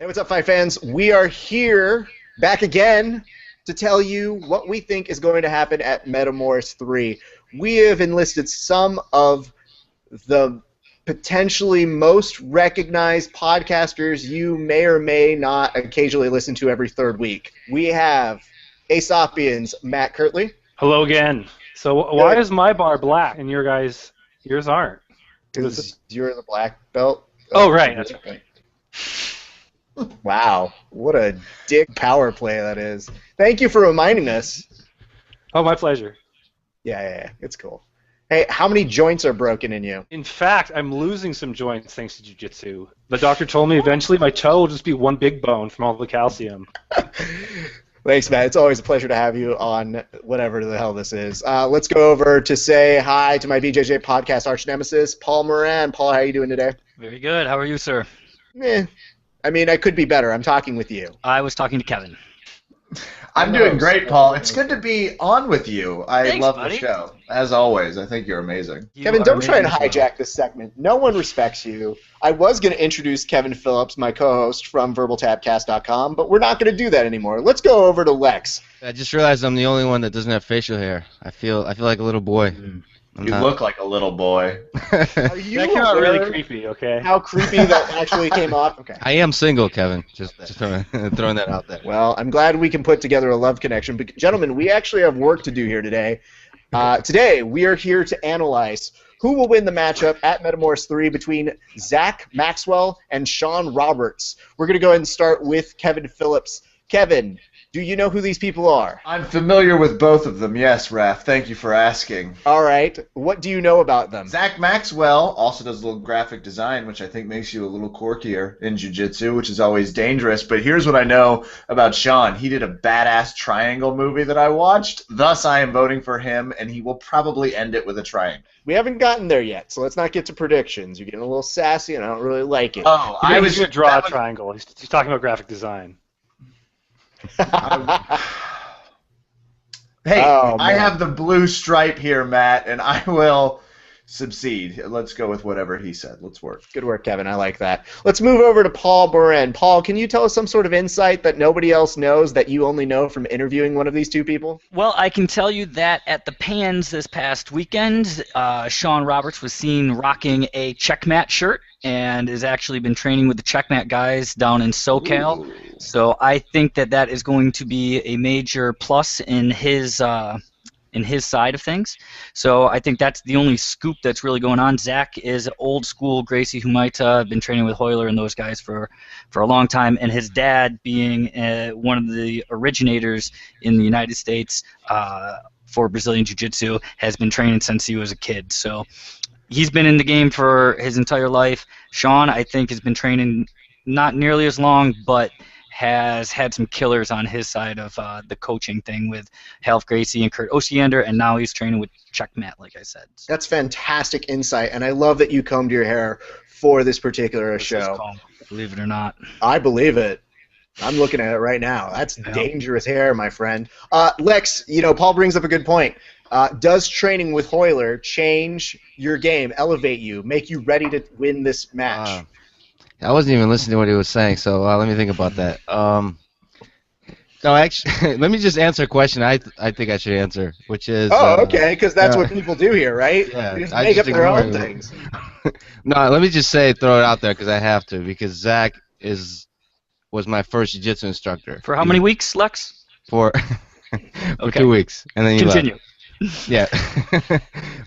Hey, what's up, Fight fans? We are here back again to tell you what we think is going to happen at Metamoris 3. We have enlisted some of the potentially most recognized podcasters you may or may not occasionally listen to every third week. We have Aesopian's Matt Kirtley. Hello again. So why is my bar black and yours aren't? Because you're the black belt. Oh, right. That's right. Wow, what a dick power play that is. Thank you for reminding us. Oh, my pleasure. Yeah, it's cool. Hey, how many joints are broken in you? In fact, I'm losing some joints thanks to Jiu-jitsu. The doctor told me eventually my toe will just be one big bone from all the calcium. Thanks, Matt. It's always a pleasure to have you on whatever the hell this is. Let's go over to say hi to my BJJ podcast arch nemesis, Paul Moran. Paul, how are you doing today? Very good. How are you, sir? I mean, I could be better. I'm talking with you. I was talking to Kevin. I'm doing great, Paul. It's good to be on with you. Thanks, love buddy. the show. As always, I think you're amazing. Kevin, don't try and hijack this segment. No one respects you. I was going to introduce Kevin Phillips, my co-host from VerbalTabCast.com, but we're not going to do that anymore. Let's go over to Lex. I just realized I'm the only one that doesn't have facial hair. I feel like a little boy. You look like a little boy. Are you That came out aware really creepy, okay? how creepy that actually came off? Okay. I am single, Kevin. Just throwing that out there. Well, I'm glad we can put together a love connection. But, gentlemen, we actually have work to do here today. Today, we are here to analyze who will win the matchup at Metamoris 3 between Zak Maxwell and Sean Roberts. We're going to go ahead and start with Kevin Phillips. Kevin, do you know who these people are? I'm familiar with both of them, yes, Raph. Thank you for asking. All right. What do you know about them? Zak Maxwell also does a little graphic design, which I think makes you a little quirkier in jiu-jitsu, which is always dangerous. But here's what I know about Sean. He did a badass triangle movie that I watched. Thus, I am voting for him, and he will probably end it with a triangle. We haven't gotten there yet, so let's not get to predictions. You're getting a little sassy, and I don't really like it. Oh, I was going to draw a triangle. He's talking about graphic design. Hey, Oh, I man. have the blue stripe here, Matt, and I will succeed. Let's go with whatever he said. Let's work. Good work, Kevin. I like that. Let's move over to Paul Moran. Paul, can you tell us some sort of insight that nobody else knows that you only know from interviewing one of these two people? Well, I can tell you that at the Pans this past weekend, Sean Roberts was seen rocking a Checkmat shirt and has actually been training with the Checkmat guys down in SoCal. Ooh. So I think that is going to be a major plus in his side of things. So I think that's the only scoop that's really going on. Zach is old school Gracie who might have been training with Hoyler and those guys for a long time, and his dad being one of the originators in the United States for Brazilian Jiu-Jitsu has been training since he was a kid. So he's been in the game for his entire life. Sean, I think, has been training not nearly as long, but has had some killers on his side of the coaching thing with Half Gracie and Kurt Osiander, and now he's training with Checkmat, like I said. That's fantastic insight, and I love that you combed your hair for this particular This is show. called, believe it or not. I believe it. I'm looking at it right now. That's dangerous hair, my friend. Lex, Paul brings up a good point. Does training with Hoyler change your game, elevate you, make you ready to win this match? I wasn't even listening to what he was saying, so let me think about that. No, actually, let me just answer a question I think I should answer, which is... okay, because that's what people do here, right? Yeah, They just I make just up their own ignore it. things. No, let me just throw it out there because I have to, because Zach was my first jiu-jitsu instructor. For how many weeks, Lex? For Okay. 2 weeks, and then he left. Continue. Yeah.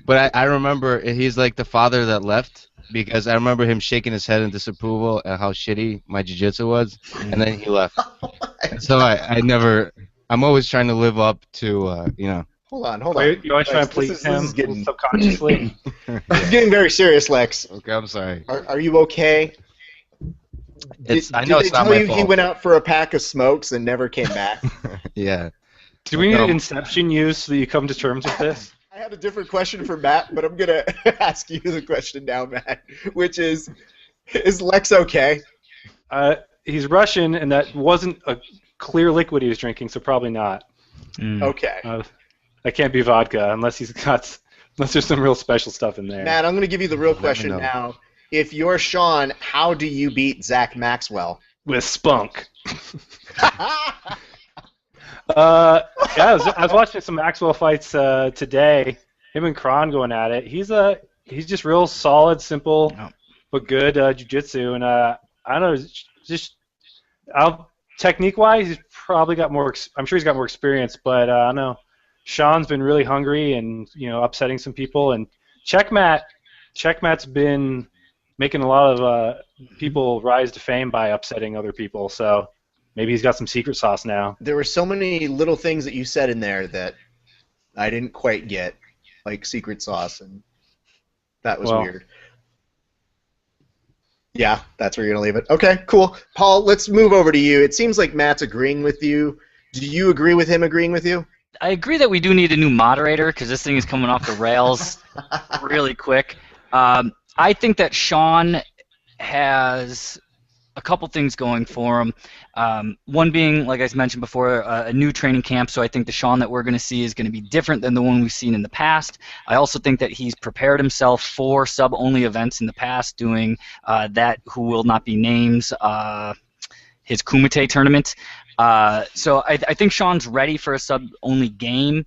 But I remember he's like the father that left, because I remember him shaking his head in disapproval at how shitty my jiu-jitsu was, and then he left. So I'm always trying to live up to, Hold on. You always try Lex, to please this him is getting, subconsciously. this is getting very serious, Lex. Okay, I'm sorry. Are you okay? I know Did it's they not tell my you he fault. went out for a pack of smokes and never came back? Yeah. Do we need No. Inception used so that you come to terms with this? I had a different question for Matt, but I'm going to ask you the question now, Matt, which is Lex okay? He's Russian, and that wasn't a clear liquid he was drinking, so probably not. Okay. That can't be vodka unless there's some real special stuff in there. Matt, I'm going to give you the real me question know. now. If you're Sean, how do you beat Zak Maxwell? with spunk. Yeah, I was watching some Maxwell fights today. Him and Kron going at it. He's just real solid, simple, but good jiu-jitsu. And I don't know, just technique-wise, he's probably got more. I'm sure he's got more experience, but I don't know. Sean's been really hungry and upsetting some people. And Checkmat's been making a lot of people rise to fame by upsetting other people. So maybe he's got some secret sauce now. There were so many little things that you said in there that I didn't quite get, like secret sauce, and that was weird. Yeah, that's where you're going to leave it. Okay, cool. Paul, let's move over to you. It seems like Matt's agreeing with you. Do you agree with him agreeing with you? I agree that we do need a new moderator because this thing is coming off the rails really quick. I think that Sean has a couple things going for him. One being, like I mentioned before, a new training camp, so I think the Sean that we're going to see is going to be different than the one we've seen in the past. I also think that he's prepared himself for sub-only events in the past, doing that who will not be named, his Kumite tournament. So I think Sean's ready for a sub-only game.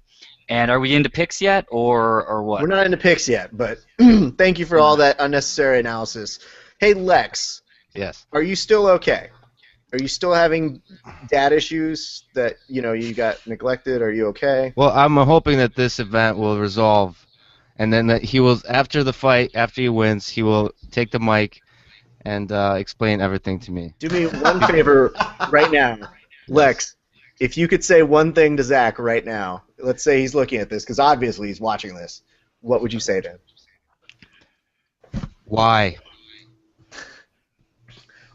And are we into picks yet, or what? We're not into picks yet, but thank you for all that unnecessary analysis. Hey, Lex. Yes. Are you still okay? Are you still having dad issues that, you got neglected? Are you okay? Well, I'm hoping that this event will resolve, and then that he will, after the fight, after he wins, he will take the mic and explain everything to me. Do me one favor right now, Lex. If you could say one thing to Zach right now, let's say he's looking at this, because obviously he's watching this, what would you say to him? Why?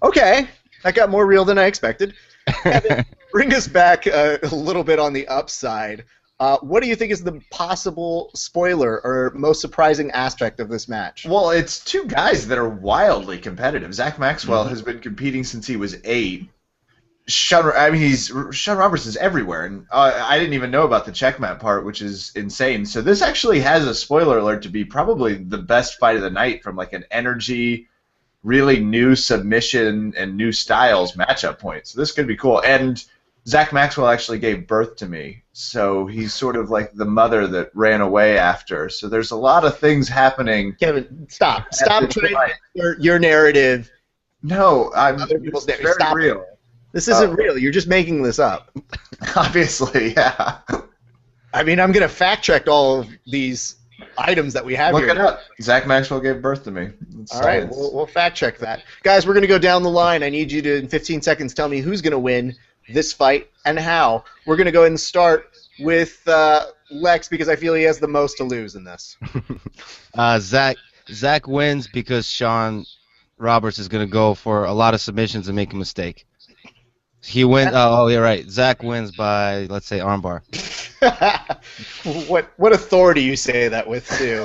Okay, that got more real than I expected. Kevin, bring us back a little bit on the upside. What do you think is the possible spoiler or most surprising aspect of this match? Well, it's two guys that are wildly competitive. Zak Maxwell has been competing since he was 8. Sean Roberts is everywhere, and I didn't even know about the checkmate part, which is insane. So this actually has a spoiler alert to be probably the best fight of the night from like an energy, really new submission and new styles matchup point. So this could be cool. And Zak Maxwell actually gave birth to me, so he's sort of like the mother that ran away after. So there's a lot of things happening. Kevin, stop trying your narrative. No, Other people's it's narrative. very Stop. real. This isn't real. You're just making this up. Obviously, yeah. I mean, I'm going to fact check all of these items that we have Look here. it up. Zak Maxwell gave birth to me. All right, we'll fact check that. Guys, we're going to go down the line. I need you to, in 15 seconds, tell me who's going to win this fight and how. We're going to go ahead and start with Lex because I feel he has the most to lose in this. Zach wins because Sean Roberts is going to go for a lot of submissions and make a mistake. He wins. Oh, you're right. Zach wins by, let's say, armbar. What authority you say that with, too.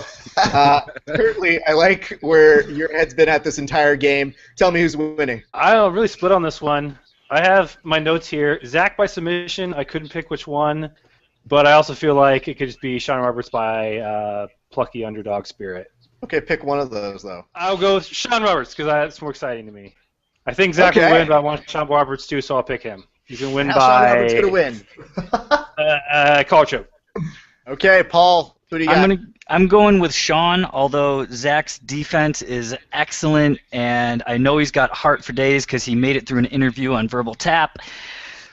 Currently, I like where your head's been at this entire game. Tell me who's winning. I'm really split on this one. I have my notes here. Zach by submission. I couldn't pick which one, but I also feel like it could just be Sean Roberts by plucky underdog spirit. Okay, pick one of those, though. I'll go with Sean Roberts because that's more exciting to me. I think Zach will win, but I want Sean Roberts too, so I'll pick him. He's going to win by... Sean Roberts going to win? Collar choke. Okay, Paul, who do you got? I'm going with Sean, although Zach's defense is excellent, and I know he's got heart for days because he made it through an interview on Verbal Tap,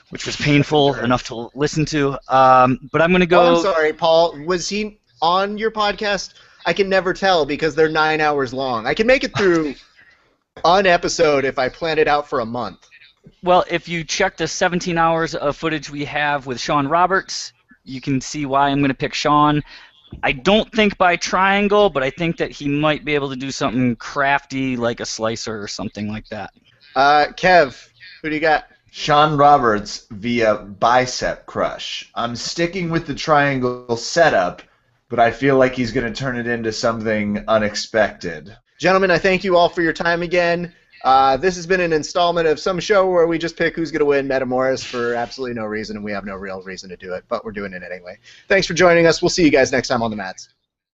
which was painful enough to listen to. But I'm going to go... Oh, I'm sorry, Paul. Was he on your podcast? I can never tell because they're 9 hours long. I can make it through an episode if I plan it out for a month. Well, if you check the 17 hours of footage we have with Sean Roberts, you can see why I'm going to pick Sean. I don't think by triangle, but I think that he might be able to do something crafty like a slicer or something like that. Kev, who do you got? Sean Roberts via bicep crush. I'm sticking with the triangle setup, but I feel like he's going to turn it into something unexpected. Gentlemen, I thank you all for your time again. This has been an installment of some show where we just pick who's going to win Metamoris for absolutely no reason, and we have no real reason to do it, but we're doing it anyway. Thanks for joining us. We'll see you guys next time on the mats.